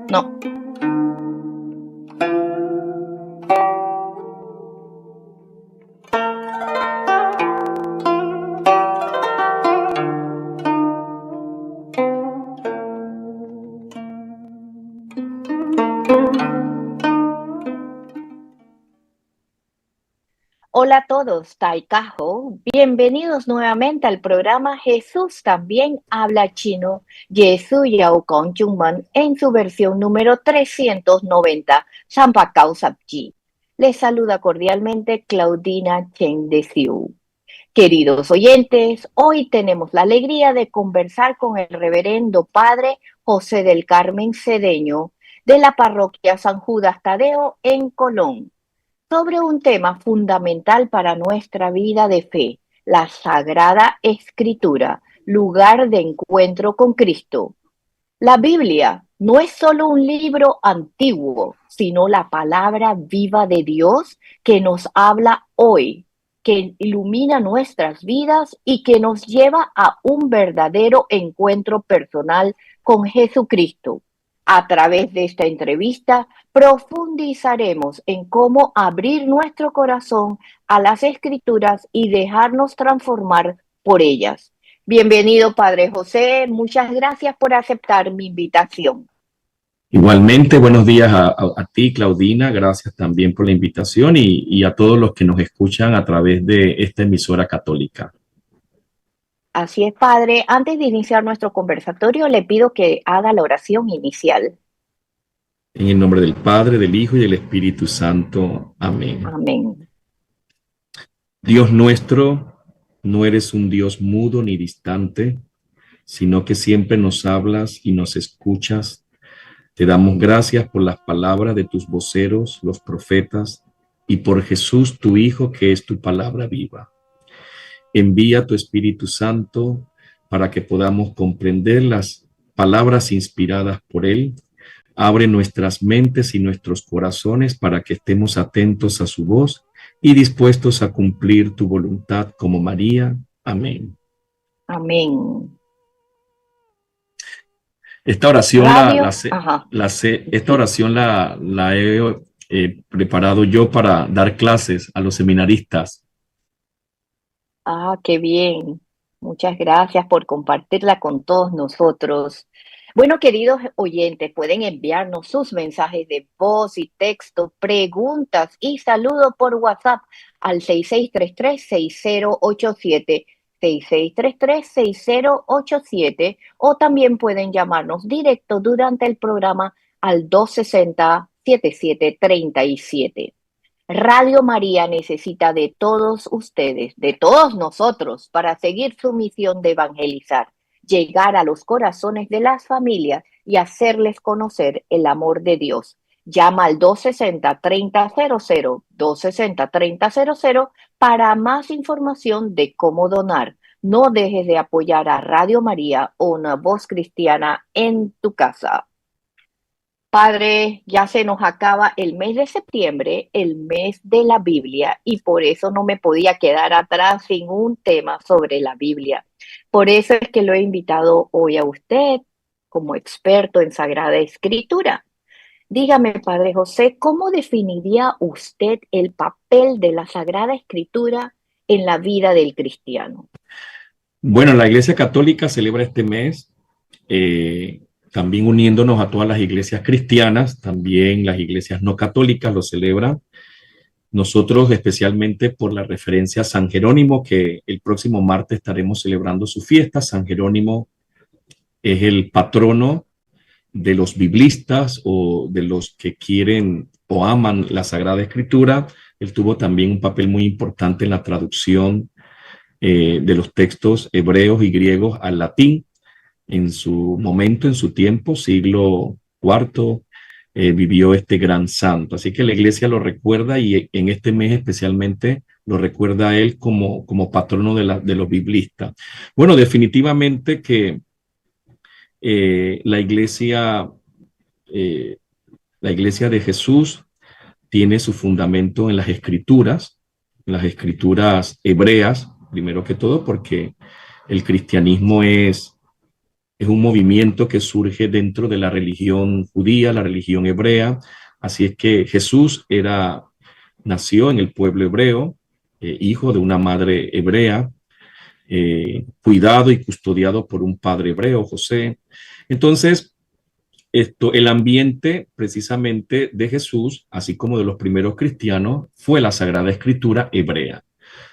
No. Hola a todos, Taikajo. Bienvenidos nuevamente al programa Jesús también habla chino, Yesu Yao Gong Chungman, en su versión número 390, Sampa Cao Sapji. Les saluda cordialmente Claudina Chen de Siu. Queridos oyentes, hoy tenemos la alegría de conversar con el reverendo padre José del Carmen Cedeño de la parroquia San Judas Tadeo en Colón sobre un tema fundamental para nuestra vida de fe, la Sagrada Escritura, lugar de encuentro con Cristo. La Biblia no es solo un libro antiguo, sino la palabra viva de Dios que nos habla hoy, que ilumina nuestras vidas y que nos lleva a un verdadero encuentro personal con Jesucristo. A través de esta entrevista profundizaremos en cómo abrir nuestro corazón a las Escrituras y dejarnos transformar por ellas. Bienvenido, Padre José. Muchas gracias por aceptar mi invitación. Igualmente, buenos días a ti, Claudina. Gracias también por la invitación y a todos los que nos escuchan a través de esta emisora católica. Así es, Padre. Antes de iniciar nuestro conversatorio, le pido que haga la oración inicial. En el nombre del Padre, del Hijo y del Espíritu Santo. Amén. Amén. Dios nuestro, no eres un Dios mudo ni distante, sino que siempre nos hablas y nos escuchas. Te damos gracias por las palabras de tus voceros, los profetas, y por Jesús, tu Hijo, que es tu palabra viva. Envía tu Espíritu Santo para que podamos comprender las palabras inspiradas por Él. Abre nuestras mentes y nuestros corazones para que estemos atentos a su voz y dispuestos a cumplir tu voluntad como María. Amén. Amén. Esta oración Radio. Ajá. esta oración la he preparado yo para dar clases a los seminaristas. Ah, qué bien. Muchas gracias por compartirla con todos nosotros. Bueno, queridos oyentes, pueden enviarnos sus mensajes de voz y texto, preguntas y saludos por WhatsApp al 6633-6087, 6633-6087, o también pueden llamarnos directo durante el programa al 260-7737. Radio María necesita de todos ustedes, de todos nosotros, para seguir su misión de evangelizar, llegar a los corazones de las familias y hacerles conocer el amor de Dios. Llama al 260-3000, 260-3000 para más información de cómo donar. No dejes de apoyar a Radio María, una voz cristiana en tu casa. Padre, ya se nos acaba el mes de septiembre, el mes de la Biblia, y por eso no me podía quedar atrás sin un tema sobre la Biblia. Por eso es que lo he invitado hoy a usted como experto en Sagrada Escritura. Dígame, Padre José, ¿cómo definiría usted el papel de la Sagrada Escritura en la vida del cristiano? Bueno, la Iglesia Católica celebra este mes, también uniéndonos a todas las iglesias cristianas, también las iglesias no católicas lo celebran. Nosotros especialmente por la referencia a San Jerónimo, que el próximo martes estaremos celebrando su fiesta. San Jerónimo es el patrono de los biblistas o de los que quieren o aman la Sagrada Escritura. Él tuvo también un papel muy importante en la traducción de los textos hebreos y griegos al latín en su momento, en su tiempo, siglo IV, vivió este gran santo. Así que la iglesia lo recuerda y en este mes especialmente lo recuerda a él como patrono de los biblistas. Bueno, definitivamente que la iglesia de Jesús tiene su fundamento en las escrituras hebreas, primero que todo, porque el cristianismo es es un movimiento que surge dentro de la religión judía, la religión hebrea. Así es que Jesús nació en el pueblo hebreo, hijo de una madre hebrea, cuidado y custodiado por un padre hebreo, José. Entonces, el ambiente precisamente de Jesús, así como de los primeros cristianos, fue la Sagrada Escritura hebrea.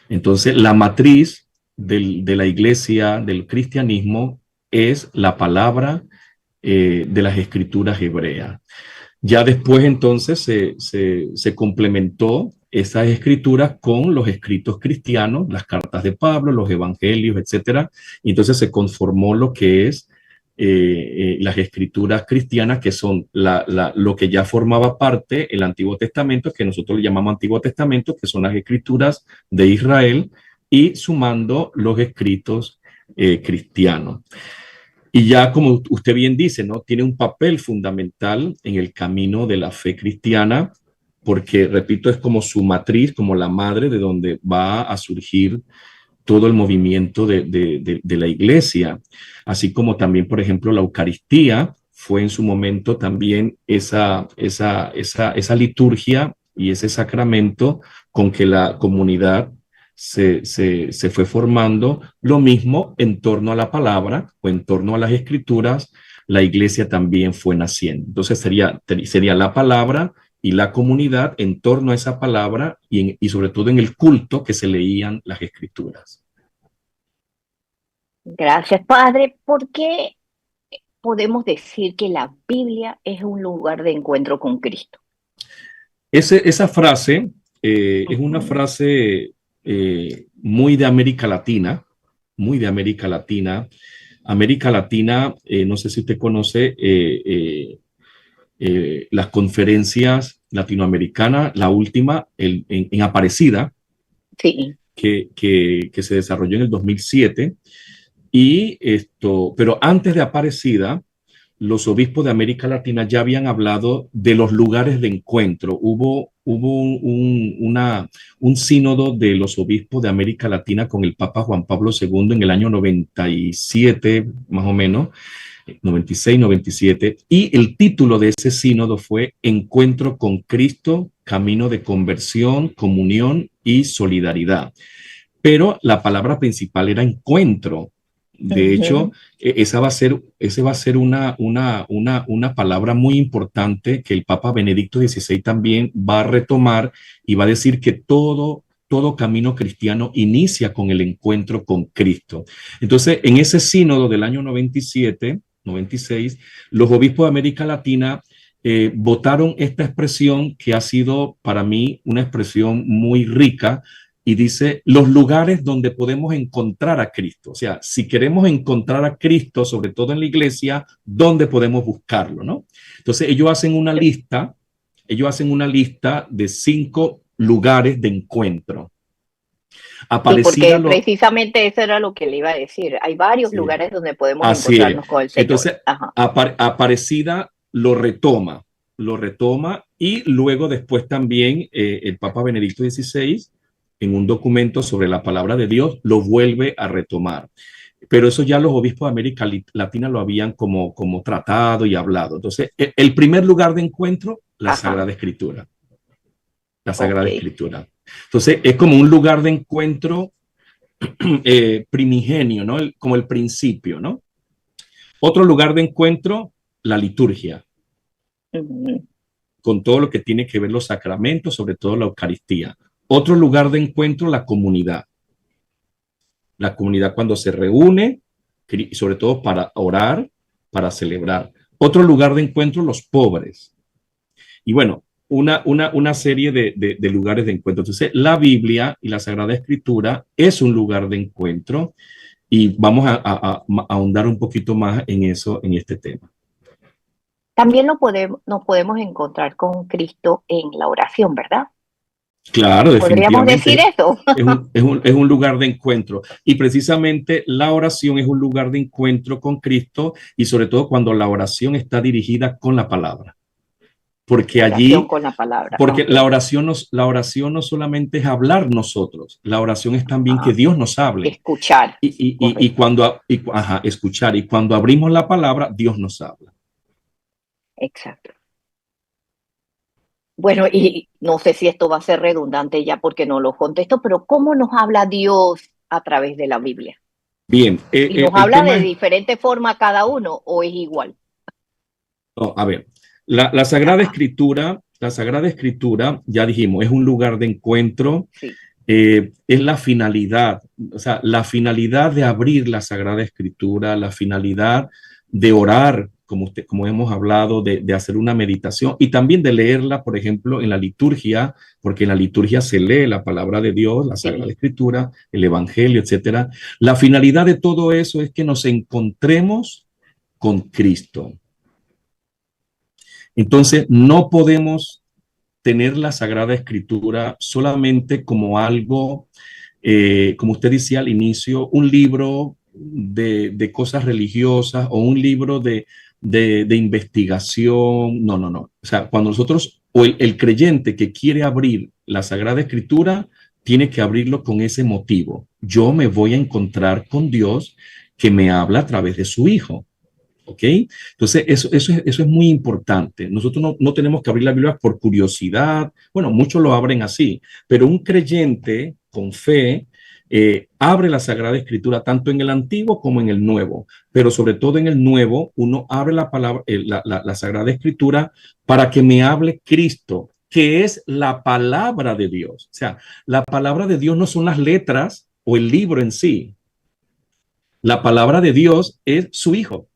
Entonces, la matriz de la iglesia, del cristianismo, es la palabra de las escrituras hebreas. Ya después entonces se complementó esas escrituras con los escritos cristianos, las cartas de Pablo, los evangelios, etcétera. Y entonces se conformó lo que es las escrituras cristianas, que son lo que ya formaba parte el Antiguo Testamento, que nosotros le llamamos Antiguo Testamento, que son las escrituras de Israel, y sumando los escritos cristianos. Y ya como usted bien dice, ¿no? Tiene un papel fundamental en el camino de la fe cristiana, porque, repito, es como su matriz, como la madre de donde va a surgir todo el movimiento de la iglesia, así como también, por ejemplo, la Eucaristía fue en su momento también esa liturgia y ese sacramento con que la comunidad se fue formando. Lo mismo en torno a la palabra o en torno a las escrituras, la iglesia también fue naciendo. Entonces sería la palabra y la comunidad en torno a esa palabra y sobre todo en el culto que se leían las escrituras. Gracias, Padre. ¿Por qué podemos decir que la Biblia es un lugar de encuentro con Cristo? Esa frase es una frase muy de América Latina, muy de América Latina. América Latina, no sé si usted conoce las conferencias latinoamericanas, la última en Aparecida, sí, que se desarrolló en el 2007. Pero antes de Aparecida, los obispos de América Latina ya habían hablado de los lugares de encuentro. Hubo un sínodo de los obispos de América Latina con el Papa Juan Pablo II en el año 97, más o menos, 96, 97, y el título de ese sínodo fue Encuentro con Cristo, camino de conversión, comunión y solidaridad. Pero la palabra principal era encuentro. De hecho, esa va a ser una palabra muy importante que el Papa Benedicto XVI también va a retomar y va a decir que todo camino cristiano inicia con el encuentro con Cristo. Entonces, en ese sínodo del año 97, 96, los obispos de América Latina votaron esta expresión que ha sido para mí una expresión muy rica, y dice los lugares donde podemos encontrar a Cristo. O sea, si queremos encontrar a Cristo, sobre todo en la iglesia, ¿dónde podemos buscarlo, no? Entonces ellos hacen una lista de 5 lugares de encuentro. Aparecida, sí, porque precisamente eso era lo que le iba a decir. Hay varios lugares donde podemos encontrarnos con el Señor. Entonces, Aparecida lo retoma y luego después también el Papa Benedicto XVI, en un documento sobre la palabra de Dios, lo vuelve a retomar. Pero eso ya los obispos de América Latina lo habían como tratado y hablado. Entonces, el primer lugar de encuentro, la Sagrada Escritura. La Sagrada Escritura. Entonces, es como un lugar de encuentro primigenio, ¿no? Como el principio, ¿no? Otro lugar de encuentro, la liturgia. Con todo lo que tiene que ver los sacramentos, sobre todo la Eucaristía. Otro lugar de encuentro, la comunidad. La comunidad cuando se reúne, sobre todo para orar, para celebrar. Otro lugar de encuentro, los pobres. Y bueno, una serie de lugares de encuentro. Entonces, la Biblia y la Sagrada Escritura es un lugar de encuentro y vamos a ahondar un poquito más en eso, en este tema. También nos podemos encontrar con Cristo en la oración, ¿verdad? Claro, podríamos decir eso. Es un lugar de encuentro, y precisamente la oración es un lugar de encuentro con Cristo, y sobre todo cuando la oración está dirigida con la palabra. porque Oración allí, con la palabra. porque Okay. la oración no solamente es hablar nosotros, la oración es también que Ah, Dios nos hable. escuchar. Y Correcto. cuando, ajá, escuchar, y cuando abrimos la palabra, Dios nos habla. Exacto. Bueno, y no sé si esto va a ser redundante ya porque no lo contesto, pero ¿cómo nos habla Dios a través de la Biblia? Bien, ¿Y nos el habla tema de es, diferente forma cada uno o es igual? no, a ver, Ajá, La Sagrada Escritura, ya dijimos, es un lugar de encuentro, sí, es la finalidad, o sea, la finalidad de abrir la Sagrada Escritura, la finalidad de orar, como hemos hablado, de hacer una meditación y también de leerla, por ejemplo, en la liturgia, porque en la liturgia se lee la palabra de Dios, la Sagrada sí. Escritura, el Evangelio, etcétera. La finalidad de todo eso es que nos encontremos con Cristo. Entonces, no podemos tener la Sagrada Escritura solamente como algo, como usted decía al inicio, un libro de cosas religiosas o un libro de investigación. No, no, no. O sea, cuando nosotros, o el creyente que quiere abrir la Sagrada Escritura, tiene que abrirlo con ese motivo. Yo me voy a encontrar con Dios que me habla a través de su Hijo. ¿Ok? Entonces, eso es muy importante. Nosotros no tenemos que abrir la Biblia por curiosidad. Bueno, muchos lo abren así, pero un creyente con fe abre la Sagrada Escritura tanto en el Antiguo como en el Nuevo, pero sobre todo en el Nuevo, uno abre la palabra, la Sagrada Escritura para que me hable Cristo, que es la palabra de Dios. O sea, la palabra de Dios no son las letras o el libro en sí. La palabra de Dios es su Hijo.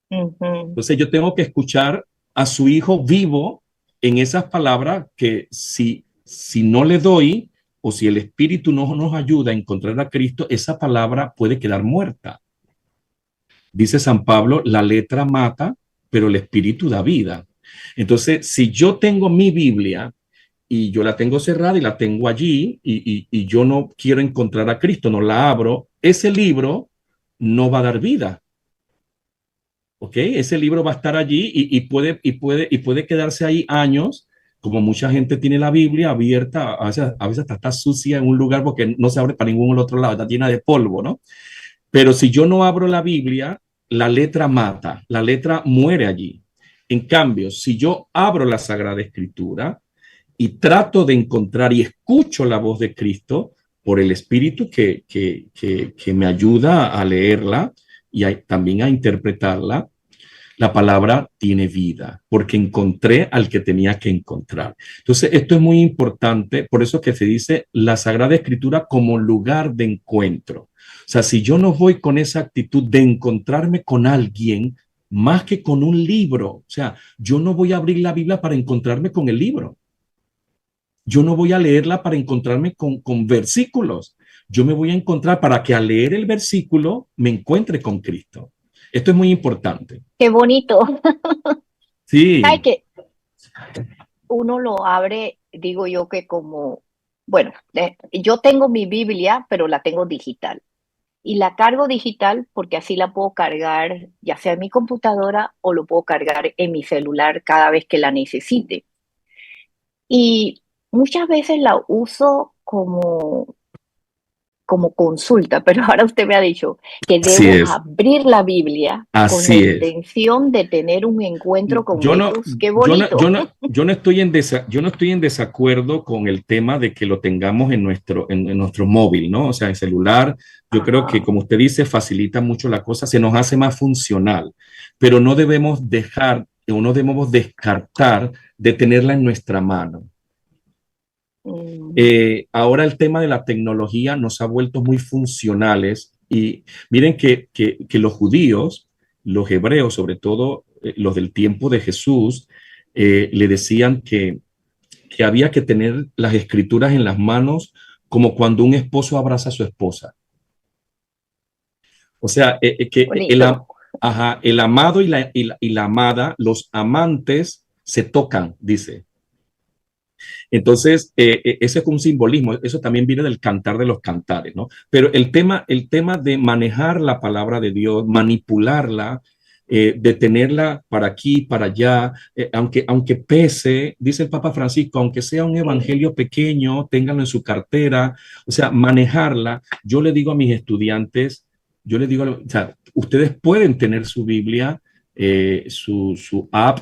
Ujú. Entonces yo tengo que escuchar a su hijo vivo en esas palabras que si no le doy o si el Espíritu no nos ayuda a encontrar a Cristo, esa palabra puede quedar muerta. Dice San Pablo, la letra mata, pero el Espíritu da vida. Entonces, si yo tengo mi Biblia y yo la tengo cerrada y la tengo allí y yo no quiero encontrar a Cristo, no la abro, ese libro no va a dar vida. ¿Ok? Ese libro va a estar allí y puede quedarse ahí años, como mucha gente tiene la Biblia abierta, a veces hasta está sucia en un lugar porque no se abre para ningún otro lado, está llena de polvo, ¿no? Pero si yo no abro la Biblia, la letra mata, la letra muere allí. En cambio, si yo abro la Sagrada Escritura y trato de encontrar y escucho la voz de Cristo por el Espíritu que me ayuda a leerla y también a interpretarla, la palabra tiene vida, porque encontré al que tenía que encontrar. Entonces, esto es muy importante, por eso que se dice la Sagrada Escritura como lugar de encuentro. O sea, si yo no voy con esa actitud de encontrarme con alguien, más que con un libro, o sea, yo no voy a abrir la Biblia para encontrarme con el libro. Yo no voy a leerla para encontrarme con versículos. Yo me voy a encontrar para que al leer el versículo me encuentre con Cristo. Esto es muy importante. Qué bonito. ¿Sabe Sí, que uno lo abre, digo yo que como, bueno, yo tengo mi Biblia, pero la tengo digital. Y la cargo digital porque así la puedo cargar ya sea en mi computadora o lo puedo cargar en mi celular cada vez que la necesite. Y muchas veces la uso como consulta, pero ahora usted me ha dicho que así debo es, abrir la Biblia con la así es. intención de tener un encuentro con Yo no, Jesús. Qué bonito. yo no estoy en desacuerdo con el tema de que lo tengamos en nuestro móvil, ¿no? O sea, en celular. Yo creo que, Ajá. como usted dice, facilita mucho la cosa, se nos hace más funcional, pero no debemos dejar o no debemos descartar de tenerla en nuestra mano. Mm, Ahora el tema de la tecnología nos ha vuelto muy funcionales y miren que los judíos, los hebreos, sobre todo los del tiempo de Jesús, le decían que había que tener las escrituras en las manos como cuando un esposo abraza a su esposa. O sea, bonito. ajá, el amado y la amada, los amantes se tocan, dice. Entonces, ese es un simbolismo, eso también viene del cantar de los cantares, ¿no? Pero el tema de manejar la palabra de Dios, manipularla, de tenerla para aquí, para allá, aunque pese, dice el Papa Francisco, aunque sea un evangelio pequeño, ténganlo en su cartera, o sea, manejarla. Yo le digo a mis estudiantes, o sea, ustedes pueden tener su Biblia, su app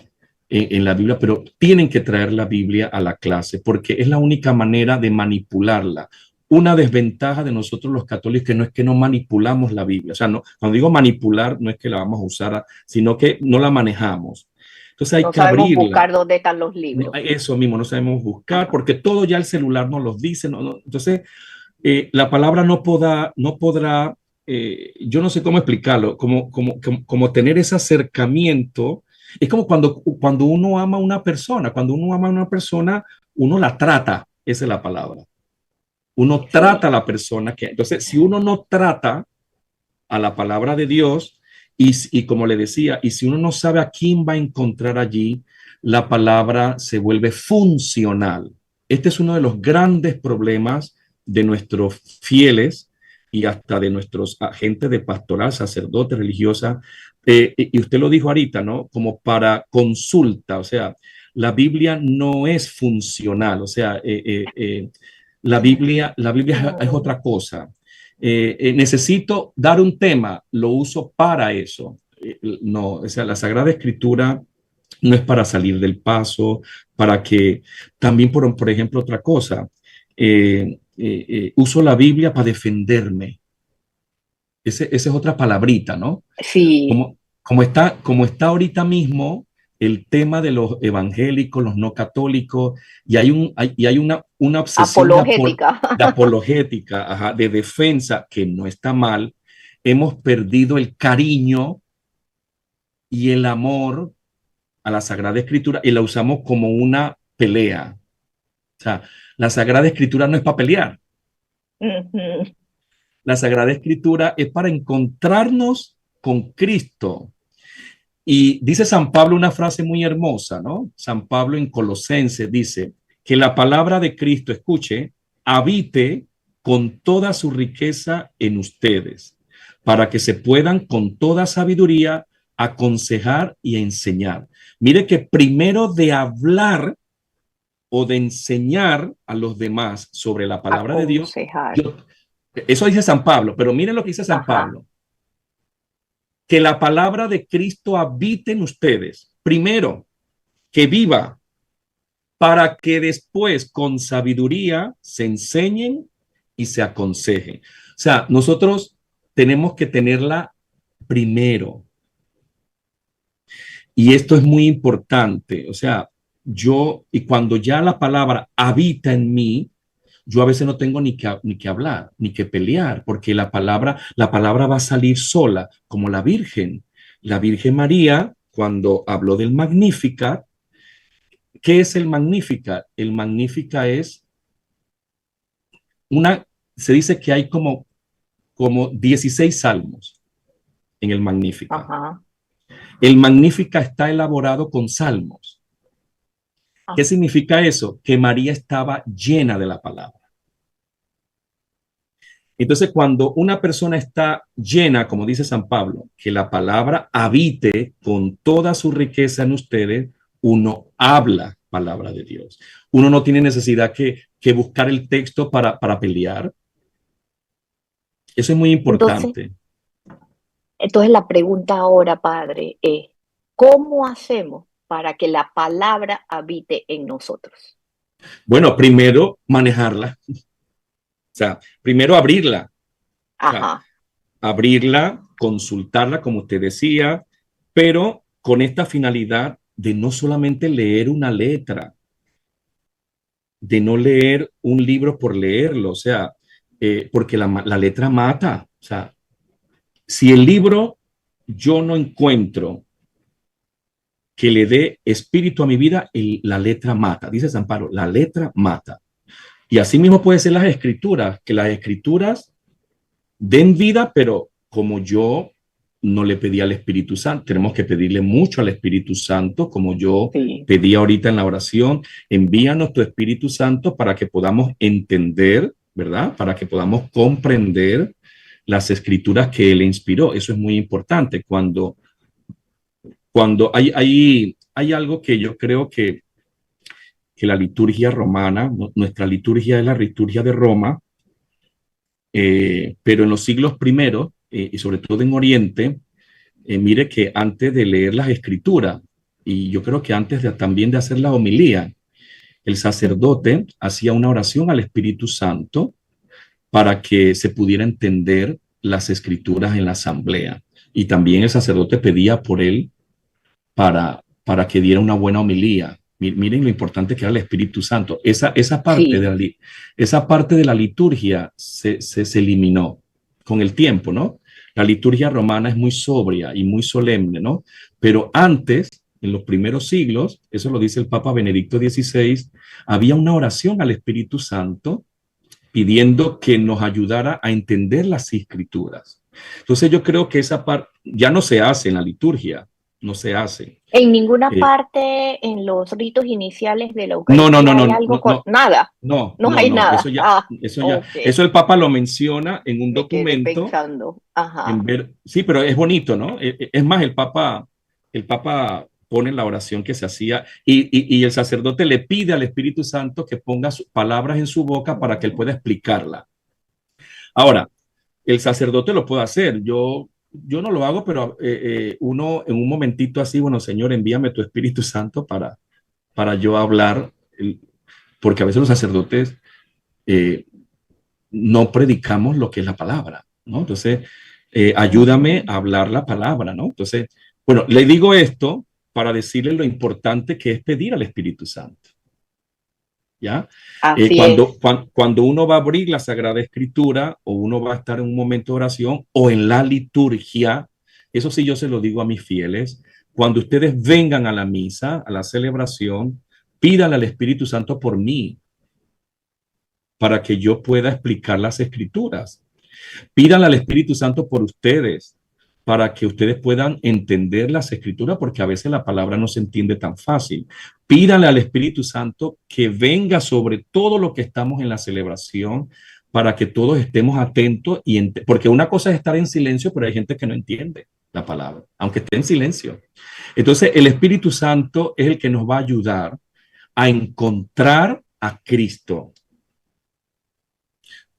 en la Biblia, pero tienen que traer la Biblia a la clase porque es la única manera de manipularla. Una desventaja de nosotros los católicos que no es que no manipulamos la Biblia. O sea, no, cuando digo manipular, no es que la vamos a usar, sino que no la manejamos. Entonces hay No que sabemos abrirla. buscar dónde están los libros. Eso mismo, no sabemos buscar, porque todo ya el celular nos los dice. Entonces, la palabra no podrá yo no sé cómo explicarlo, como tener ese acercamiento. Es como cuando uno ama a una persona, uno la trata, esa es la palabra. Uno trata a la persona entonces, si uno no trata a la palabra de Dios, y como le decía, y si uno no sabe a quién va a encontrar allí, la palabra se vuelve funcional. Este es uno de los grandes problemas de nuestros fieles y hasta de nuestros agentes de pastoral, sacerdotes, religiosa. Y usted lo dijo ahorita, ¿no? Como para consulta, o sea, la Biblia no es funcional, o sea, la Biblia es otra cosa. Necesito dar un tema, lo uso para eso. No, o sea, la Sagrada Escritura no es para salir del paso, para que también, por ejemplo, otra cosa, uso la Biblia para defenderme. Esa es otra palabrita, ¿no? Sí. Como está ahorita mismo el tema de los evangélicos, los no católicos, y hay una obsesión Apologética. de apologética, ajá, de defensa, que no está mal. Hemos perdido el cariño y el amor a la Sagrada Escritura y la usamos como una pelea. O sea, la Sagrada Escritura no es para pelear. La Sagrada Escritura es para encontrarnos con Cristo. Y dice San Pablo una frase muy hermosa, ¿no? San Pablo en Colosenses dice que la palabra de Cristo, escuche, habite con toda su riqueza en ustedes, para que se puedan con toda sabiduría aconsejar y enseñar. Mire que primero de hablar o de enseñar a los demás sobre la palabra de Dios, Aconsejar. eso dice San Pablo, pero miren lo que dice San Pablo. Que la palabra de Cristo habite en ustedes. Primero, que viva para que después con sabiduría se enseñen y se aconsejen. O sea, nosotros tenemos que tenerla primero. Y esto es muy importante. O sea, y cuando ya la palabra habita en mí, yo a veces no tengo ni que hablar, ni que pelear, porque la palabra va a salir sola, como la Virgen. La Virgen María, cuando habló del Magnificat, ¿qué es el Magnificat? El Magnificat es se dice que hay como 16 salmos en el Magnificat. Ajá. El Magnificat está elaborado con salmos. ¿Qué significa eso? Que María estaba llena de la palabra. Entonces, cuando una persona está llena, como dice San Pablo, que la palabra habite con toda su riqueza en ustedes, uno habla palabra de Dios. Uno no tiene necesidad que buscar el texto para pelear. Eso es muy importante. Entonces la pregunta ahora, padre, es, ¿cómo hacemos para que la palabra habite en nosotros? Bueno, primero manejarla. O sea, primero abrirla. O sea, abrirla, consultarla, como usted decía, pero con esta finalidad de no solamente leer una letra, de no leer un libro por leerlo, o sea, porque la letra mata. O sea, si el libro yo no encuentro que le dé espíritu a mi vida, la letra mata. Dice San Pablo, la letra mata. Y así mismo puede ser las escrituras, que las escrituras den vida, pero como yo no le pedí al Espíritu Santo, tenemos que pedirle mucho al Espíritu Santo, como yo pedí ahorita en la oración, envíanos tu Espíritu Santo para que podamos entender, ¿verdad? Para que podamos comprender las escrituras que Él inspiró. Eso es muy importante. Cuando cuando hay algo que yo creo que la liturgia romana, nuestra liturgia es la liturgia de Roma, pero en los siglos primeros, y sobre todo en Oriente, mire que antes de leer las escrituras, y yo creo que antes también de hacer la homilía, el sacerdote hacía una oración al Espíritu Santo para que se pudiera entender las escrituras en la asamblea. Y también el sacerdote pedía por él para que diera una buena homilía. Miren lo importante que era el Espíritu Santo. Esa parte, Sí. esa parte de la liturgia se eliminó con el tiempo, ¿no? La liturgia romana es muy sobria y muy solemne, ¿no? Pero antes, en los primeros siglos, eso lo dice el Papa Benedicto XVI, había una oración al Espíritu Santo pidiendo que nos ayudara a entender las escrituras. Entonces yo creo que esa parte ya no se hace en la liturgia, no se hace. En ninguna Eh, parte en los ritos iniciales de la no, no, no, Eucaristía no, hay no, algo no, con no, nada. no, No no, hay no, nada. Ah, eso ya, ok. eso el Papa lo menciona en un Me quedé documento, pensando. Ajá. sí, pero es bonito, ¿no? Es más, el Papa pone la oración que se hacía y el sacerdote le pide al Espíritu Santo que ponga sus palabras en su boca para que él pueda explicarla. Ahora, el sacerdote lo puede hacer. Yo no lo hago, pero uno en un momentito así, bueno, Señor, envíame tu Espíritu Santo para yo hablar, porque a veces los sacerdotes eh, no predicamos lo que es la palabra, ¿no? Entonces, ayúdame a hablar la palabra, ¿no? Entonces, bueno, le digo esto para decirle lo importante que es pedir al Espíritu Santo. ¿Ya? Así es. Cuando uno va a abrir la Sagrada Escritura o uno va a estar en un momento de oración o en la liturgia, eso sí yo se lo digo a mis fieles, cuando ustedes vengan a la misa, a la celebración, pídale al Espíritu Santo por mí para que yo pueda explicar las Escrituras. Pídanle al Espíritu Santo por ustedes, para que ustedes puedan entender las escrituras, porque a veces la palabra no se entiende tan fácil. Pídanle al Espíritu Santo que venga sobre todo lo que estamos en la celebración, para que todos estemos atentos, porque una cosa es estar en silencio, pero hay gente que no entiende la palabra, aunque esté en silencio. Entonces, el Espíritu Santo es el que nos va a ayudar a encontrar a Cristo.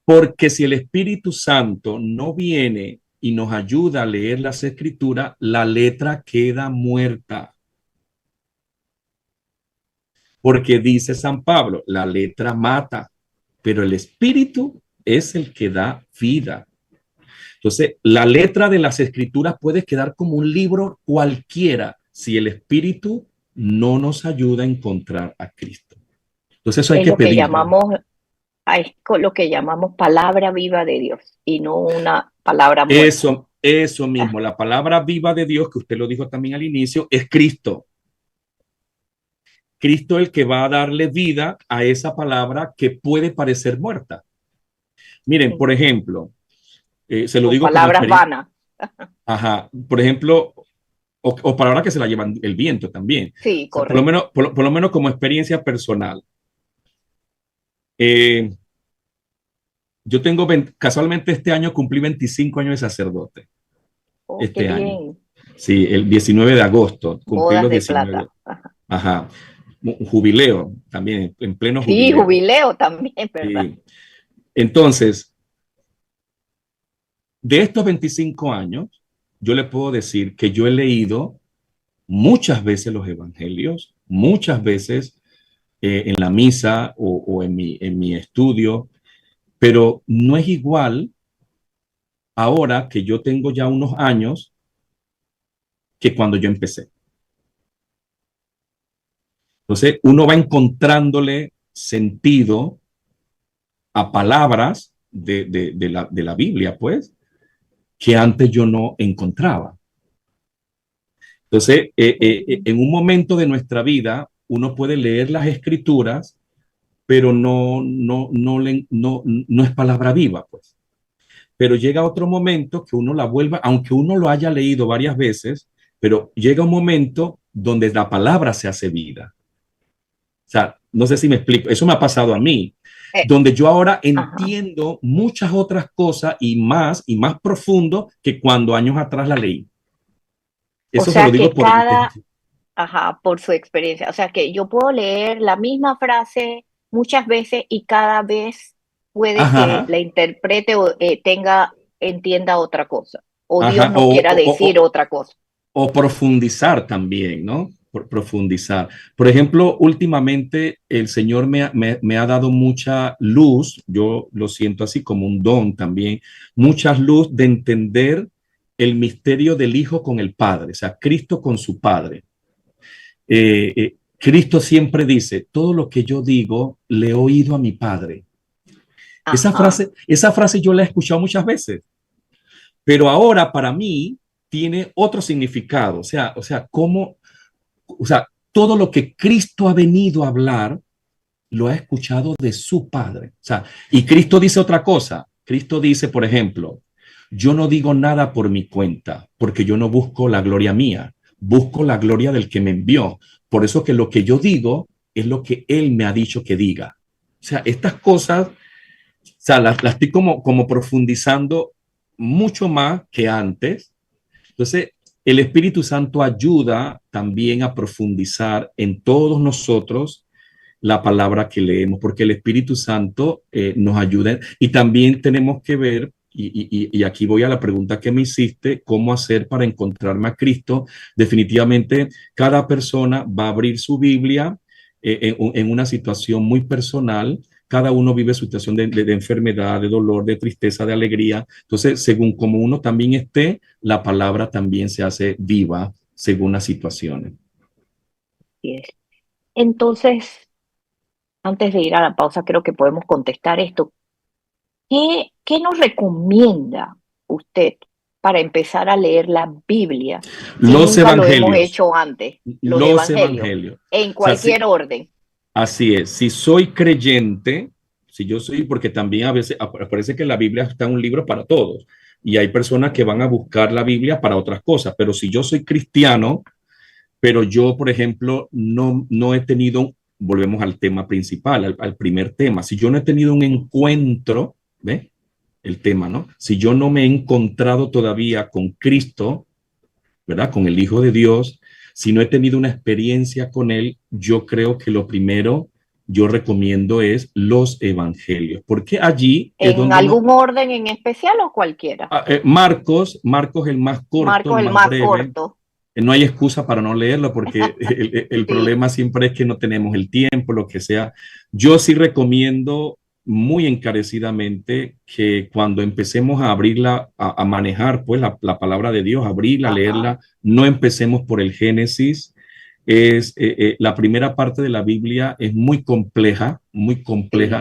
Porque si el Espíritu Santo no viene y nos ayuda a leer las escrituras, la letra queda muerta. Porque dice San Pablo, la letra mata, pero el Espíritu es el que da vida. Entonces, la letra de las escrituras puede quedar como un libro cualquiera si el Espíritu no nos ayuda a encontrar a Cristo. Entonces, eso hay Es que lo que pedirlo. llamamos, lo que llamamos palabra viva de Dios y no una palabra muerta. Eso Ah, mismo, la palabra viva de Dios, que usted lo dijo también al inicio, es Cristo. Cristo es el que va a darle vida a esa palabra que puede parecer muerta. Miren, por ujú. ejemplo, se lo O digo como palabras experiencia, vanas. ajá, por ejemplo, o palabras que se la llevan el viento también. Sí, O sea, por lo correcto. menos, por lo menos como experiencia personal. Eh, yo tengo, casualmente este año cumplí 25 años de sacerdote, Oh, qué este año. bien. Sí, el 19 de agosto, cumplí Bodas los de 19. plata. Ajá. Ajá, un jubileo también, en pleno Sí, jubileo. jubileo también, ¿verdad? Sí. Entonces, de estos 25 años, yo le puedo decir que yo he leído muchas veces los evangelios, muchas veces en la misa o en mi estudio, pero no es igual ahora que yo tengo ya unos años que cuando yo empecé. Entonces, uno va encontrándole sentido a palabras de la Biblia, pues, que antes yo no encontraba. Entonces, en un momento de nuestra vida, uno puede leer las escrituras, pero no es palabra viva, pues. Pero llega otro momento que uno la vuelva, aunque uno lo haya leído varias veces, pero llega un momento donde la palabra se hace vida. O sea, no sé si me explico, eso me ha pasado a mí, Eh, donde yo ahora ajá. entiendo muchas otras cosas y más profundo que cuando años atrás la leí. O Eso se lo sea digo que por... ajá, por su experiencia. O sea que yo puedo leer la misma frase muchas veces y cada vez puede que Ajá, la interprete o entienda otra cosa. O Dios ajá, nos quiera decir otra cosa. o profundizar también, ¿no? Por profundizar. Por ejemplo, últimamente el Señor me ha dado mucha luz, yo lo siento así como un don también, mucha luz de entender el misterio del Hijo con el Padre, o sea, Cristo con su Padre. Cristo siempre dice, todo lo que yo digo le he oído a mi Padre. Ajá. Esa frase yo la he escuchado muchas veces, pero ahora para mí tiene otro significado, cómo, o sea, todo lo que Cristo ha venido a hablar lo ha escuchado de su Padre. O sea, y Cristo dice otra cosa. Cristo dice, por ejemplo, yo no digo nada por mi cuenta, porque yo no busco la gloria mía, busco la gloria del que me envió. Por eso que lo que yo digo es lo que Él me ha dicho que diga. O sea, estas cosas, o sea, las estoy como profundizando mucho más que antes. Entonces, el Espíritu Santo ayuda también a profundizar en todos nosotros la palabra que leemos, porque el Espíritu Santo nos ayuda y también tenemos que ver, y aquí voy a la pregunta que me hiciste, cómo hacer para encontrarme a Cristo. Definitivamente, cada persona va a abrir su Biblia en una situación muy personal. Cada uno vive su situación de enfermedad, de dolor, de tristeza, de alegría. Entonces, según como uno también esté, la palabra también se hace viva según las situaciones. Así es. Entonces, antes de ir a la pausa, creo que podemos contestar esto. ¿Qué nos recomienda usted para empezar a leer la Biblia si Los nunca lo hemos evangelios. hecho antes? Los Los evangelios, evangelios. O en sea, cualquier orden. así es. Si soy creyente, si yo soy, porque también a veces parece que la Biblia está en un libro para todos y hay personas que van a buscar la Biblia para otras cosas, pero si yo soy cristiano, pero yo, por ejemplo, no he tenido, volvemos al tema principal, al primer tema, si yo no he tenido un encuentro, ¿ve? El tema, ¿no? Si yo no me he encontrado todavía con Cristo, ¿verdad? Con el Hijo de Dios, si no he tenido una experiencia con Él, yo creo que lo primero yo recomiendo es los evangelios, porque allí es ¿En donde algún orden en especial o cualquiera? Marcos el más corto, Marco el el más más breve. corto. No hay excusa para no leerlo porque el Sí. problema siempre es que no tenemos el tiempo, lo que sea. Yo sí recomiendo muy encarecidamente que cuando empecemos a abrirla, a manejar pues la palabra de Dios, abrirla, Ajá. leerla, no empecemos por el Génesis. Es la primera parte de la Biblia es muy compleja, Sí.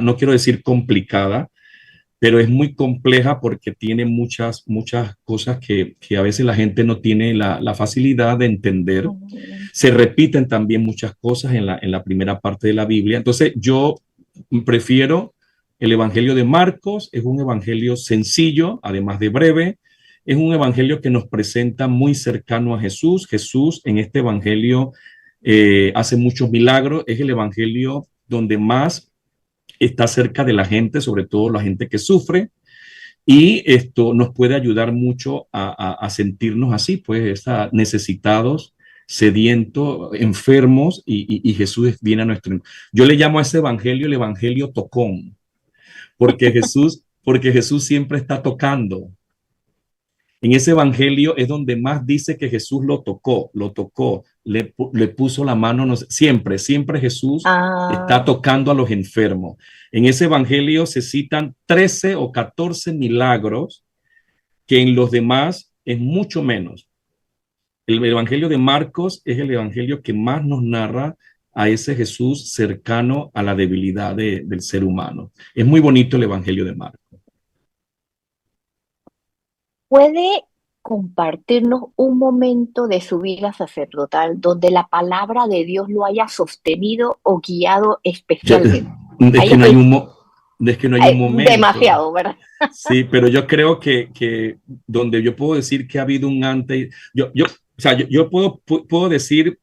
no quiero decir complicada, pero es muy compleja porque tiene muchas cosas que a veces la gente no tiene la facilidad de entender. Ujú. Se repiten también muchas cosas en la primera parte de la Biblia. Entonces yo prefiero el Evangelio de Marcos, es un evangelio sencillo, además de breve, es un evangelio que nos presenta muy cercano a Jesús. Jesús en este evangelio hace muchos milagros, es el evangelio donde más está cerca de la gente, sobre todo la gente que sufre, y esto nos puede ayudar mucho a sentirnos así, pues, necesitados, sedientos, enfermos, y Jesús viene a nuestro... Yo le llamo a ese evangelio el evangelio tocón, porque Jesús siempre está tocando. En ese evangelio es donde más dice que Jesús lo tocó, le puso la mano, no sé, siempre Jesús está Ah, tocando a los enfermos. En ese evangelio se citan 13 o 14 milagros que en los demás es mucho menos. El evangelio de Marcos es el evangelio que más nos narra a ese Jesús cercano a la debilidad del ser humano. Es muy bonito el evangelio de Marcos. ¿puede compartirnos un momento de su vida sacerdotal donde la palabra de Dios lo haya sostenido o guiado Yo, especialmente? es que Hay, no hay es que no hay un momento. demasiado, ¿verdad? Sí, pero yo creo que donde yo puedo decir que ha habido un antes, o sea, yo puedo decir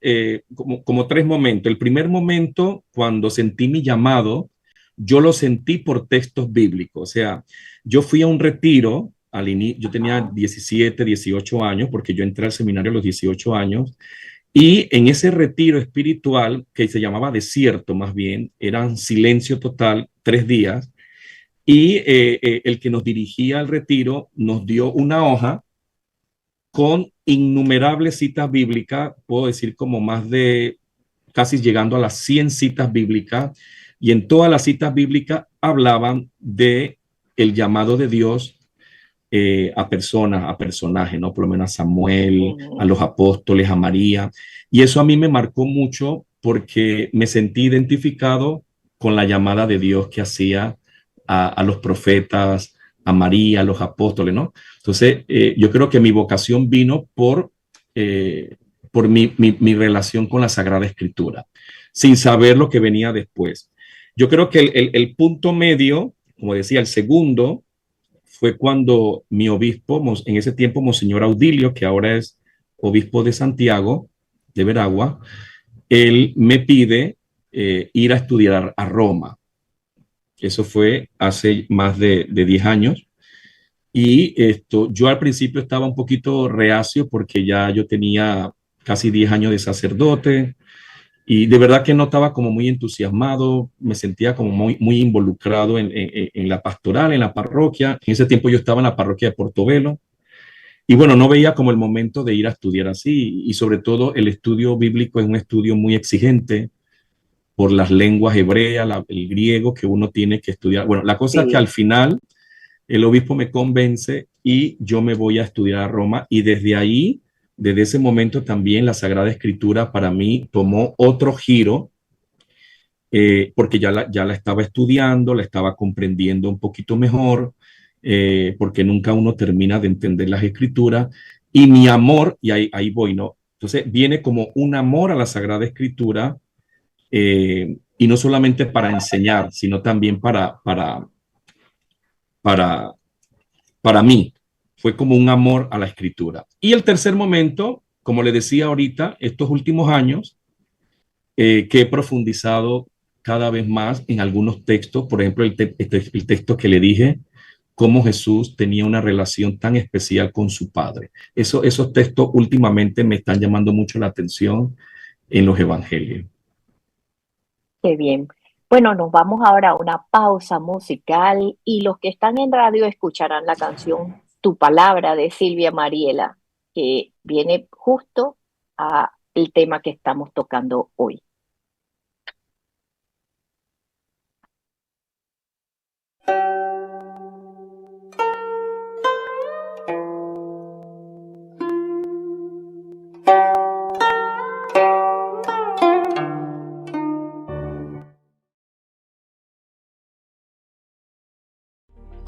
como tres momentos. El primer momento, cuando sentí mi llamado, yo lo sentí por textos bíblicos. O sea, yo fui a un retiro yo tenía 17, 18 años, porque yo entré al seminario a los 18 años, y en ese retiro espiritual, que se llamaba desierto más bien, era silencio total, 3 días, y el que nos dirigía al retiro nos dio una hoja con innumerables citas bíblicas, puedo decir como más de casi llegando a las 100 citas bíblicas, y en todas las citas bíblicas hablaban de el llamado de Dios a personas, a personajes, ¿no? Por lo menos a Samuel, a los apóstoles, a María. Y eso a mí me marcó mucho porque me sentí identificado con la llamada de Dios que hacía a los profetas, a María, a los apóstoles, ¿no? Entonces, yo creo que mi vocación vino por mi relación con la Sagrada Escritura, sin saber lo que venía después. Yo creo que el punto medio, como decía, el segundo, fue cuando mi obispo, en ese tiempo, Monseñor Audilio, que ahora es obispo de Santiago, de Veragua, él me pide ir a estudiar a Roma. Eso fue hace más de 10 años. Y yo al principio estaba un poquito reacio porque ya yo tenía casi 10 años de sacerdote y de verdad que no estaba como muy entusiasmado, me sentía como muy involucrado en la pastoral, en la parroquia. En ese tiempo yo estaba en la parroquia de Portobelo y bueno, no veía como el momento de ir a estudiar así y sobre todo el estudio bíblico es un estudio muy exigente por las lenguas hebreas, el griego que uno tiene que estudiar. Bueno, la cosa es que al final el obispo me convence y yo me voy a estudiar a Roma y desde ahí, desde ese momento también la Sagrada Escritura para mí tomó otro giro porque ya la estaba estudiando, la estaba comprendiendo un poquito mejor, porque nunca uno termina de entender las Escrituras y mi amor, y ahí voy, ¿no? Entonces viene como un amor a la Sagrada Escritura y no solamente para enseñar, sino también para, para mí. Fue como un amor a la escritura. Y el tercer momento, como le decía ahorita, estos últimos años, que he profundizado cada vez más en algunos textos, por ejemplo, el texto que le dije, cómo Jesús tenía una relación tan especial con su Padre. Esos textos últimamente me están llamando mucho la atención en los evangelios. Qué bien. Bueno, nos vamos ahora a una pausa musical y los que están en radio escucharán la canción Tu Palabra de Silvia Mariela, que viene justo a el tema que estamos tocando hoy.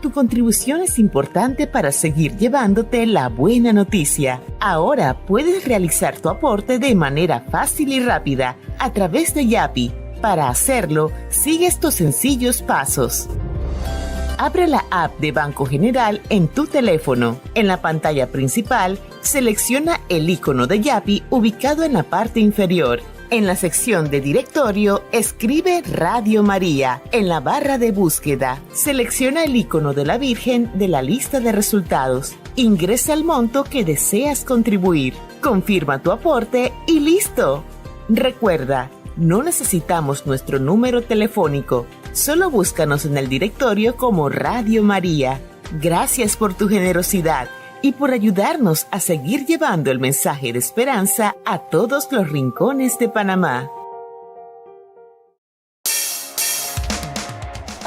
Tu contribución es importante para seguir llevándote la buena noticia. Ahora puedes realizar tu aporte de manera fácil y rápida a través de Yapi. Para hacerlo, sigue estos sencillos pasos. Abre la app de Banco General en tu teléfono. En la pantalla principal, selecciona el icono de Yapi ubicado en la parte inferior. En la sección de directorio, escribe Radio María. En la barra de búsqueda, selecciona el icono de la Virgen de la lista de resultados. Ingresa el monto que deseas contribuir. Confirma tu aporte y ¡listo! Recuerda, no necesitamos nuestro número telefónico. Solo búscanos en el directorio como Radio María. Gracias por tu generosidad y por ayudarnos a seguir llevando el mensaje de esperanza a todos los rincones de Panamá.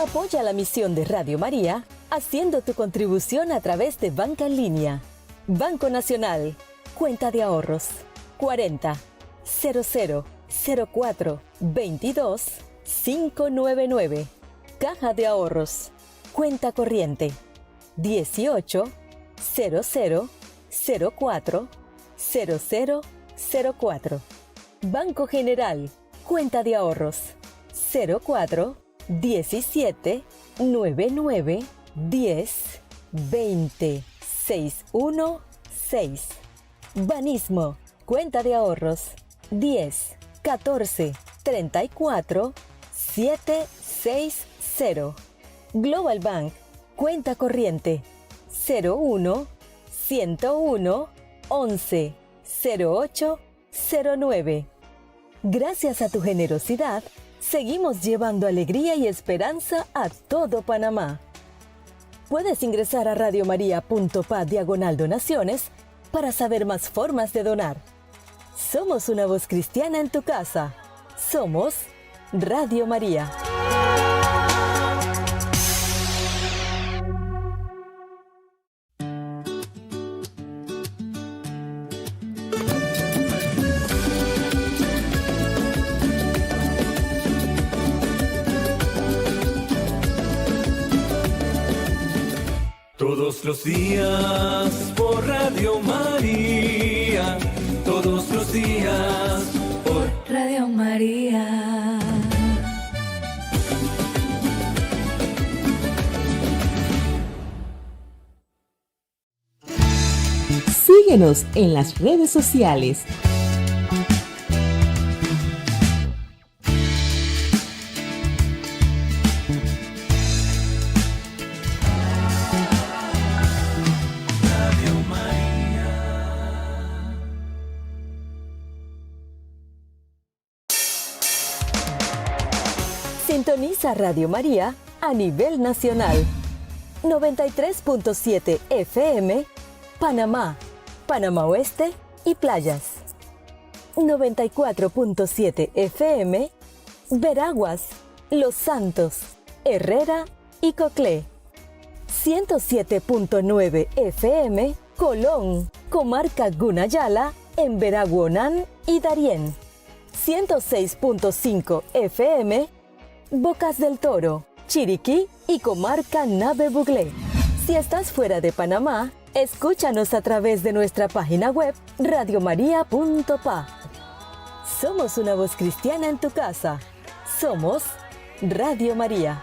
Apoya la misión de Radio María haciendo tu contribución a través de Banca en Línea. Banco Nacional, cuenta de ahorros 40 00 04 22 599. Caja de Ahorros, cuenta corriente 18 00 04 0004. Banco General, cuenta de ahorros 04 17 99 10 20 616. Banismo, cuenta de ahorros 10 14 34 760. Global Bank, cuenta corriente 01 101 11 08 09. Gracias a tu generosidad, seguimos llevando alegría y esperanza a todo Panamá. Puedes ingresar a radiomaria.pa/donaciones para saber más formas de donar. Somos una voz cristiana en tu casa. Somos Radio María. Todos los días por Radio María, todos los días por Radio María. Síguenos en las redes sociales. Sintoniza Radio María a nivel nacional. 93.7 FM, Panamá, Panamá Oeste y Playas. 94.7 FM, Veraguas, Los Santos, Herrera y Coclé. 107.9 FM, Colón, Comarca Gunayala, en Veraguonán y Darién. 106.5 FM, Bocas del Toro, Chiriquí y Comarca Nave Buglé. Si estás fuera de Panamá, escúchanos a través de nuestra página web radiomaria.pa. Somos una voz cristiana en tu casa. Somos Radio María.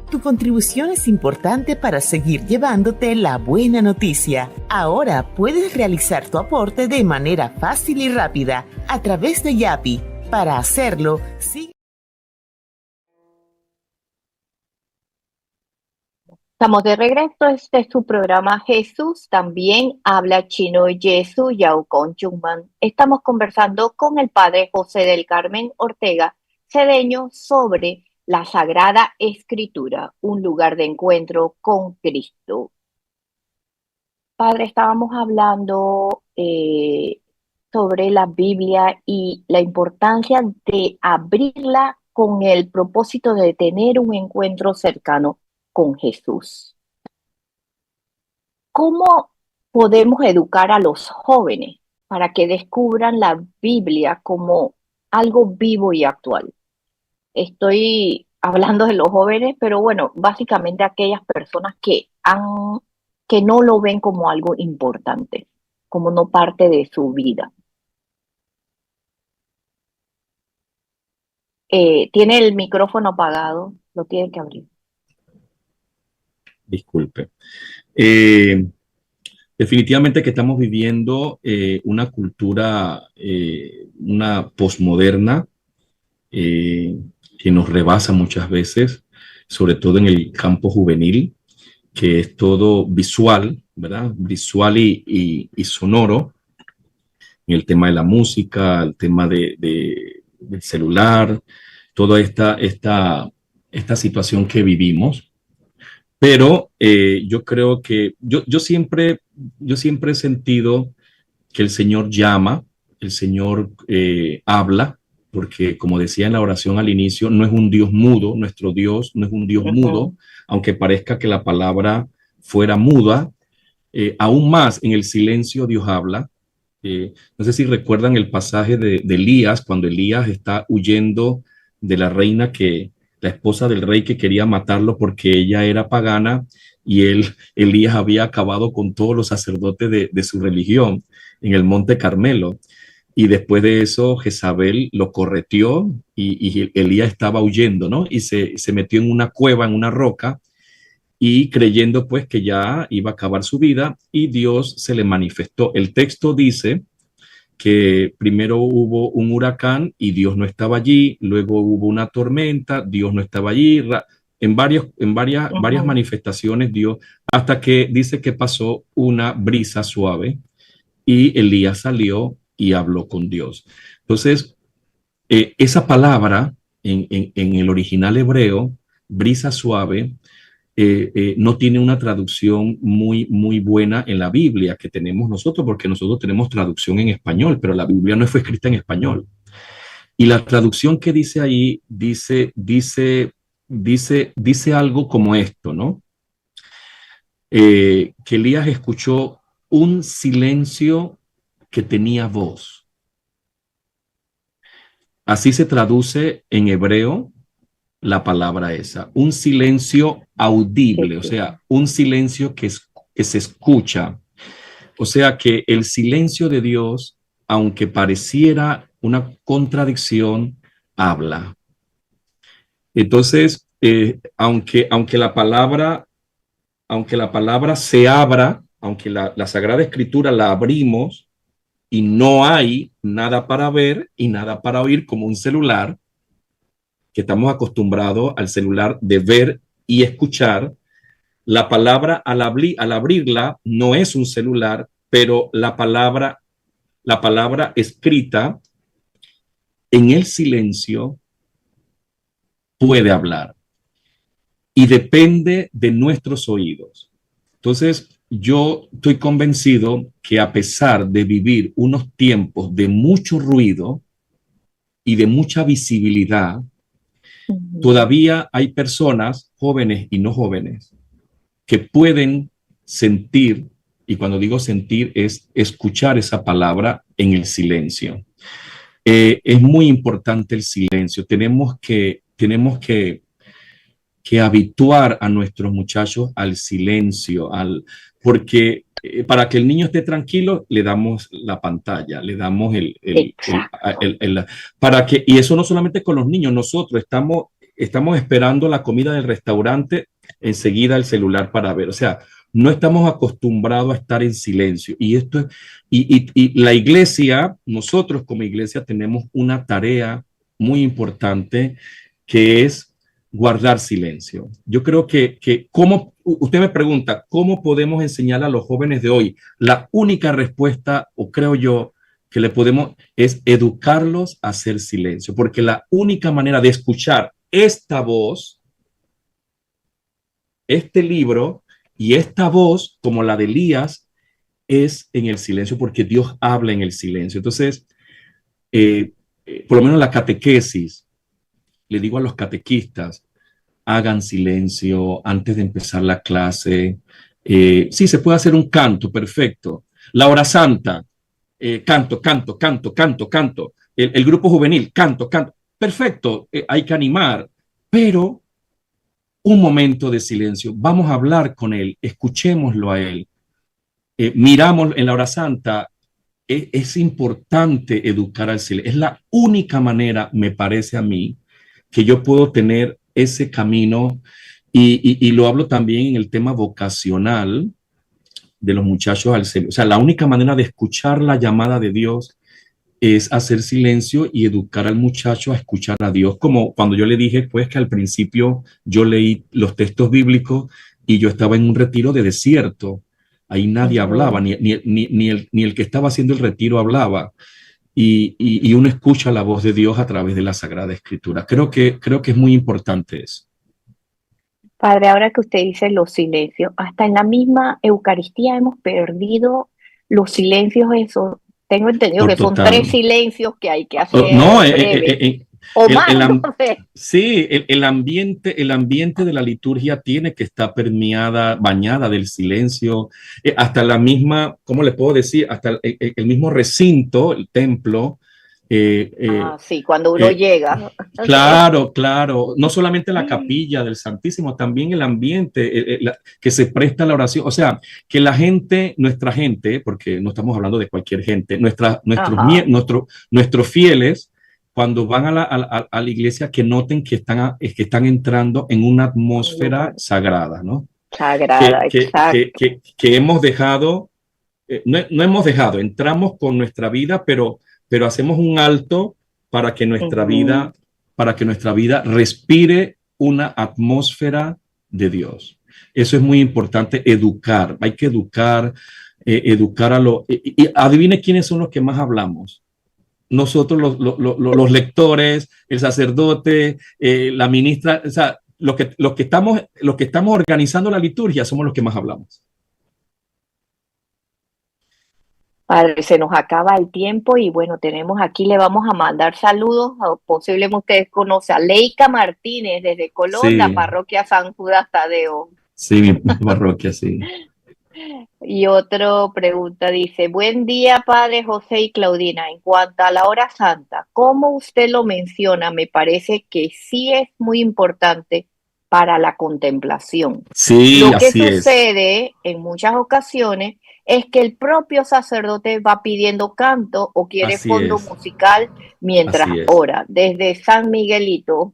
Tu contribución es importante para seguir llevándote la buena noticia. Ahora puedes realizar tu aporte de manera fácil y rápida a través de Yapi. Para hacerlo, sigue. Estamos de regreso. Este es su programa Jesús también habla chino. Yesu Yao Con Chungman. Estamos conversando con el padre José del Carmen Ortega Cedeño sobre la Sagrada Escritura, un lugar de encuentro con Cristo. Padre, estábamos hablando sobre la Biblia y la importancia de abrirla con el propósito de tener un encuentro cercano con Jesús. ¿Cómo podemos educar a los jóvenes para que descubran la Biblia como algo vivo y actual? Estoy hablando de los jóvenes, pero bueno, básicamente aquellas personas que no lo ven como algo importante, como no parte de su vida. Tiene el micrófono apagado, lo tiene que abrir. Disculpe. Definitivamente que estamos viviendo una cultura, una posmoderna, que nos rebasa muchas veces, sobre todo en el campo juvenil, que es todo visual, ¿verdad? Visual y sonoro, en el tema de la música, el tema del celular, toda esta situación que vivimos. Pero yo creo que yo siempre he sentido que el Señor llama, el Señor habla, porque como decía en la oración al inicio, no es un Dios mudo, nuestro Dios no es un Dios mudo, aunque parezca que la palabra fuera muda, aún más en el silencio Dios habla. No sé si recuerdan el pasaje de Elías, cuando Elías está huyendo de la reina, la esposa del rey, que quería matarlo porque ella era pagana, y Elías había acabado con todos los sacerdotes de su religión en el Monte Carmelo. Y después de eso, Jezabel lo correteó y Elías estaba huyendo, ¿no? Y se metió en una cueva, en una roca, y creyendo pues que ya iba a acabar su vida, y Dios se le manifestó. El texto dice que primero hubo un huracán y Dios no estaba allí, luego hubo una tormenta, Dios no estaba allí, varias manifestaciones Dios, hasta que dice que pasó una brisa suave y Elías salió y habló con Dios. Entonces, esa palabra en el original hebreo, brisa suave, no tiene una traducción muy buena en la Biblia que tenemos nosotros, porque nosotros tenemos traducción en español, pero la Biblia no fue escrita en español. Y la traducción que dice ahí dice algo como esto, ¿no? Que Elías escuchó un silencio que tenía voz. Así se traduce en hebreo la palabra esa, un silencio audible, o sea, un silencio que se escucha. O sea que el silencio de Dios, aunque pareciera una contradicción, habla. Entonces, aunque la palabra se abra, aunque la Sagrada Escritura la abrimos y no hay nada para ver y nada para oír como un celular, que estamos acostumbrados al celular de ver y escuchar, la palabra al abrirla no es un celular, pero la palabra escrita en el silencio puede hablar y depende de nuestros oídos. Entonces, yo estoy convencido que a pesar de vivir unos tiempos de mucho ruido y de mucha visibilidad, todavía hay personas, jóvenes y no jóvenes, que pueden sentir, y cuando digo sentir es escuchar esa palabra en el silencio. Es muy importante el silencio. Tenemos que habituar a nuestros muchachos al silencio, porque para que el niño esté tranquilo, le damos la pantalla, le damos y eso no solamente con los niños, nosotros estamos esperando la comida del restaurante, enseguida el celular para ver, o sea, no estamos acostumbrados a estar en silencio. Y la iglesia, nosotros como iglesia tenemos una tarea muy importante que es guardar silencio. Yo creo que ¿cómo? Usted me pregunta, ¿cómo podemos enseñar a los jóvenes de hoy? La única respuesta, o creo yo, que le podemos, es educarlos a hacer silencio, porque la única manera de escuchar esta voz, este libro y esta voz, como la de Elías, es en el silencio, porque Dios habla en el silencio. Entonces, por lo menos la catequesis, le digo a los catequistas, hagan silencio antes de empezar la clase. Sí, se puede hacer un canto, perfecto. La hora santa, canto. El grupo juvenil, canto. Perfecto, hay que animar, pero un momento de silencio. Vamos a hablar con él, escuchémoslo a él. Miramos en la hora santa. Es importante educar al silencio. Es la única manera, me parece a mí, que yo puedo tener ese camino, y lo hablo también en el tema vocacional de los muchachos al cielo. O sea, la única manera de escuchar la llamada de Dios es hacer silencio y educar al muchacho a escuchar a Dios, como cuando yo le dije pues que al principio yo leí los textos bíblicos y yo estaba en un retiro de desierto, ahí nadie hablaba, ni el que estaba haciendo el retiro hablaba. Y uno escucha la voz de Dios a través de la Sagrada Escritura. Creo que es muy importante eso. Padre, ahora que usted dice los silencios, hasta en la misma Eucaristía hemos perdido los silencios esos. Tengo entendido que son 3 silencios que hay que hacer. No, o más, no sé. Sí, el ambiente de la liturgia tiene que estar bañada del silencio. Hasta la misma, ¿cómo le puedo decir? Hasta el mismo recinto, el templo. Sí, cuando uno llega. Claro. No solamente la capilla del Santísimo, también el ambiente que se presta a la oración. O sea, que la gente, nuestra gente, porque no estamos hablando de cualquier gente, nuestros fieles, cuando van a la iglesia, que noten que están entrando en una atmósfera sagrada, ¿no? Sagrada, exacto. Que hemos dejado no hemos dejado, entramos con nuestra vida, pero hacemos un alto para que nuestra vida, para que nuestra vida respire una atmósfera de Dios. Eso es muy importante, educar. Hay que educar, educar a los... Y adivine quiénes son los que más hablamos. Nosotros, los lectores, el sacerdote, la ministra, o sea, los que estamos organizando la liturgia somos los que más hablamos. Padre, se nos acaba el tiempo y bueno, tenemos aquí, le vamos a mandar saludos, posiblemente ustedes conocen a Leica Martínez desde Colón, Sí. la parroquia San Judas Tadeo. Sí, mi parroquia, sí. Y otra pregunta dice, buen día Padre José y Claudina, en cuanto a la hora santa, como usted lo menciona, me parece que sí es muy importante para la contemplación. Sí, Lo que así es. sucede en muchas ocasiones es que el propio sacerdote va pidiendo canto o quiere Así fondo es. musical mientras Así es. ora. Desde San Miguelito,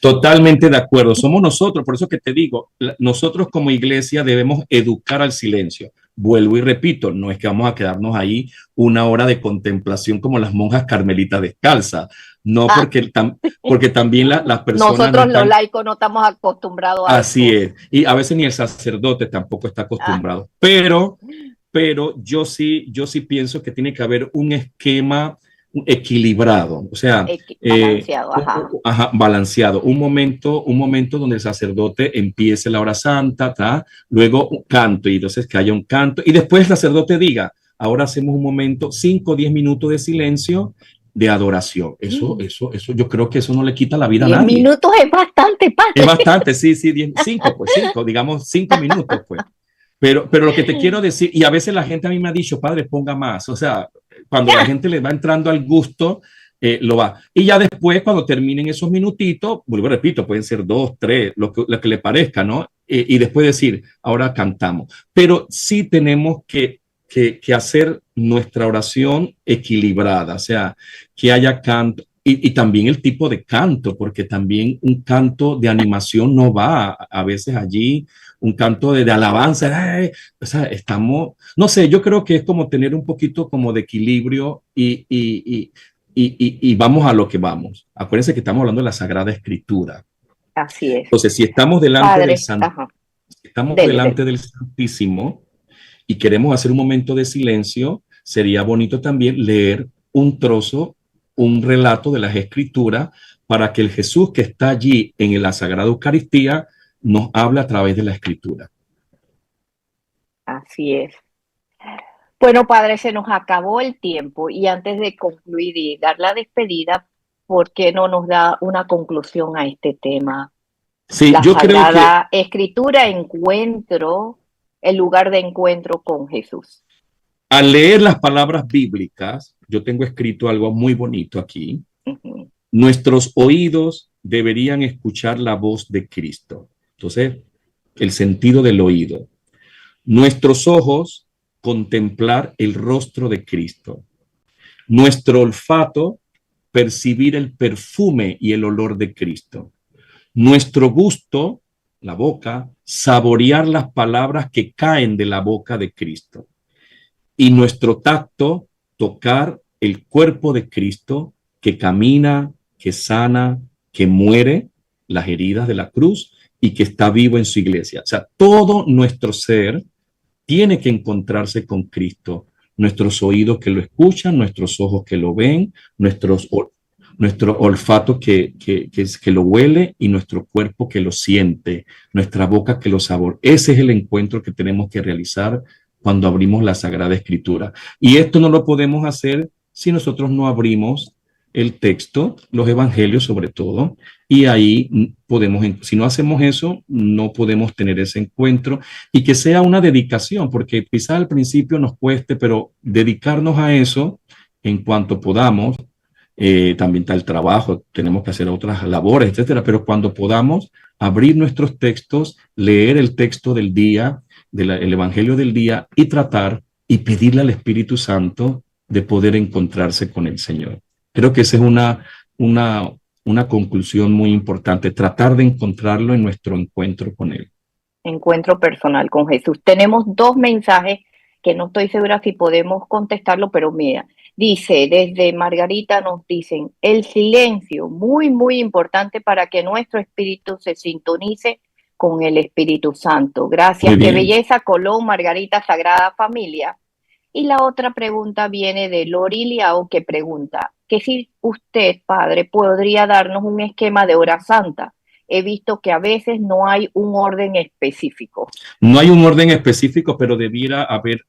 Totalmente de acuerdo. Somos nosotros, por eso que te digo, nosotros como iglesia debemos educar al silencio. Vuelvo y repito, no es que vamos a quedarnos ahí una hora de contemplación como las monjas carmelitas descalzas. No, porque también las personas no nosotros los están... laicos no estamos acostumbrados a Así eso. es. Y a veces ni el sacerdote tampoco está acostumbrado. Pero yo sí pienso que tiene que haber un esquema equilibrado, o sea, Balanceado, balanceado. Un momento donde el sacerdote empiece la hora santa, luego un canto, y entonces que haya un canto, y después el sacerdote diga, ahora hacemos un momento, 5 o 10 minutos de silencio, de adoración. Eso, yo creo que eso no le quita la vida a nadie. 10 minutos es bastante, Padre. Es bastante, sí, 5, digamos 5 minutos, pues. Pero lo que te quiero decir, y a veces la gente a mí me ha dicho, Padre, ponga más. O sea, cuando la gente le va entrando al gusto, lo va. Y ya después, cuando terminen esos minutitos, vuelvo y repito, pueden ser 2, 3, lo que le parezca, ¿no? Y después decir, ahora cantamos. Pero sí tenemos que hacer nuestra oración equilibrada, o sea, que haya canto. Y también el tipo de canto, porque también un canto de animación no va a veces allí, un canto de alabanza, o sea, estamos, no sé, yo creo que es como tener un poquito como de equilibrio y vamos a lo que vamos. Acuérdense que estamos hablando de la Sagrada Escritura. Así es. Entonces, si estamos delante Padre, del Santísimo y queremos hacer un momento de silencio, sería bonito también leer un trozo, un relato de las Escrituras, para que el Jesús que está allí en la Sagrada Eucaristía nos hable a través de la Escritura. Así es. Bueno, Padre, se nos acabó el tiempo y antes de concluir y dar la despedida, ¿por qué no nos da una conclusión a este tema? Sí, la yo creo Sagrada Escritura, encuentro, el lugar de encuentro con Jesús. Al leer las palabras bíblicas, yo tengo escrito algo muy bonito aquí. Nuestros oídos deberían escuchar la voz de Cristo. Entonces, el sentido del oído. Nuestros ojos, contemplar el rostro de Cristo. Nuestro olfato, percibir el perfume y el olor de Cristo. Nuestro gusto, la boca, saborear las palabras que caen de la boca de Cristo. Y nuestro tacto, tocar el cuerpo de Cristo que camina, que sana, que muere las heridas de la cruz y que está vivo en su iglesia. O sea, todo nuestro ser tiene que encontrarse con Cristo. Nuestros oídos que lo escuchan, nuestros ojos que lo ven, nuestro olfato que lo huele y nuestro cuerpo que lo siente, nuestra boca que lo saborea. Ese es el encuentro que tenemos que realizar cuando abrimos la Sagrada Escritura. Y esto no lo podemos hacer si nosotros no abrimos el texto, los evangelios sobre todo, y ahí podemos, si no hacemos eso, no podemos tener ese encuentro y que sea una dedicación, porque quizá al principio nos cueste, pero dedicarnos a eso en cuanto podamos. También está el trabajo, tenemos que hacer otras labores, etcétera, pero cuando podamos abrir nuestros textos, leer el texto del día, el evangelio del día y tratar y pedirle al Espíritu Santo de poder encontrarse con el Señor. Creo que esa es una conclusión muy importante, tratar de encontrarlo en nuestro encuentro con Él. Encuentro personal con Jesús. Tenemos 2 mensajes que no estoy segura si podemos contestarlo, pero mira, dice, desde Margarita nos dicen, el silencio, muy, muy importante para que nuestro espíritu se sintonice con el Espíritu Santo. Gracias, Muy qué bien. belleza, Colón, Margarita, Sagrada Familia. Y la otra pregunta viene de Lori Liao, que pregunta que si usted, padre, podría darnos un esquema de hora santa. He visto que a veces no hay un orden específico. No hay un orden específico, pero debiera haber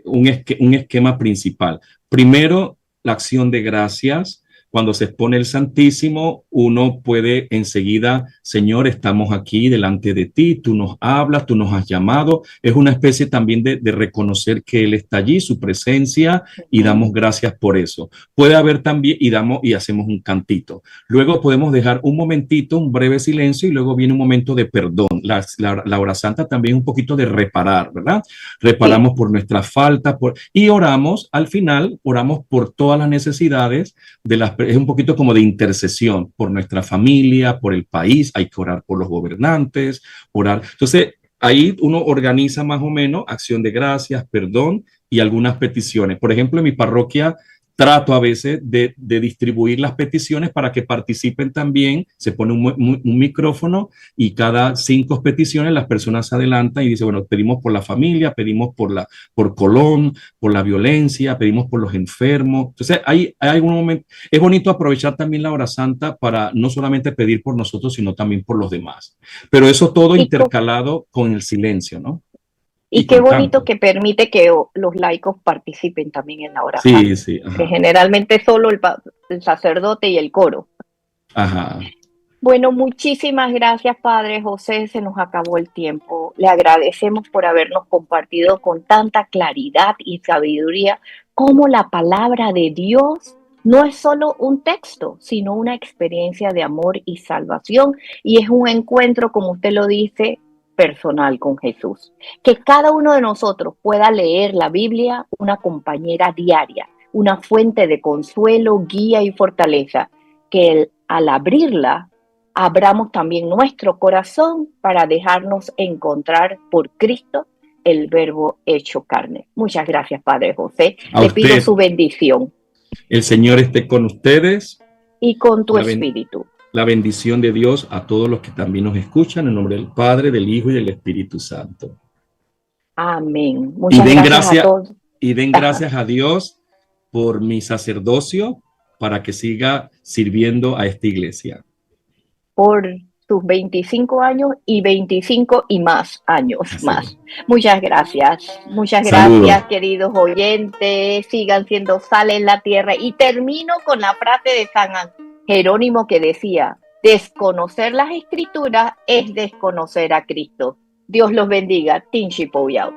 un esquema principal. Primero, la acción de gracias. Cuando se expone el Santísimo, uno puede enseguida, Señor, estamos aquí delante de ti, tú nos hablas, tú nos has llamado. Es una especie también de reconocer que Él está allí, su presencia, y damos gracias por eso. Puede haber también, y hacemos un cantito. Luego podemos dejar un momentito, un breve silencio, y luego viene un momento de perdón. La hora santa también un poquito de reparar, ¿verdad? Reparamos Sí. por nuestras faltas, y oramos, al final, oramos por todas las necesidades es un poquito como de intercesión por nuestra familia, por el país, hay que orar por los gobernantes, orar. Entonces, ahí uno organiza más o menos acción de gracias, perdón y algunas peticiones. Por ejemplo, en mi parroquia trato a veces de distribuir las peticiones para que participen también. Se pone un micrófono y cada 5 peticiones las personas se adelantan y dicen, bueno, pedimos por la familia, pedimos por Colón, por la violencia, pedimos por los enfermos. Entonces, hay un momento, es bonito aprovechar también la hora santa para no solamente pedir por nosotros, sino también por los demás. Pero eso todo Y, intercalado con el silencio, ¿no? y qué Con bonito canto. que permite que los laicos participen también en la hora Sí, santa, sí, que ajá. generalmente solo el sacerdote y el coro. Ajá. Bueno, muchísimas gracias, Padre José. Se nos acabó el tiempo. Le agradecemos por habernos compartido con tanta claridad y sabiduría cómo la palabra de Dios no es solo un texto, sino una experiencia de amor y salvación. Y es un encuentro, como usted lo dice, personal con Jesús. Que cada uno de nosotros pueda leer la Biblia, una compañera diaria, una fuente de consuelo, guía y fortaleza. Que al abrirla abramos también nuestro corazón para dejarnos encontrar por Cristo, el Verbo hecho carne. Muchas gracias, Padre José. A Le pido usted, su bendición el Señor esté con ustedes. y con tu La, ben- espíritu. la bendición de Dios a todos los que también nos escuchan, en nombre del Padre, del Hijo y del Espíritu Santo. Amén. Y Muchas den gracias a gracias, todos. y den Ajá. gracias a Dios por mi sacerdocio para que siga sirviendo a esta iglesia. Por sus 25 años y 25 y más años Así es. más. Muchas gracias. Muchas Saludos. gracias, queridos oyentes. Sigan siendo sal en la tierra. Y termino con la frase de San Jerónimo que decía, desconocer las escrituras es desconocer a Cristo. Dios los bendiga. Tinchi Pouyao.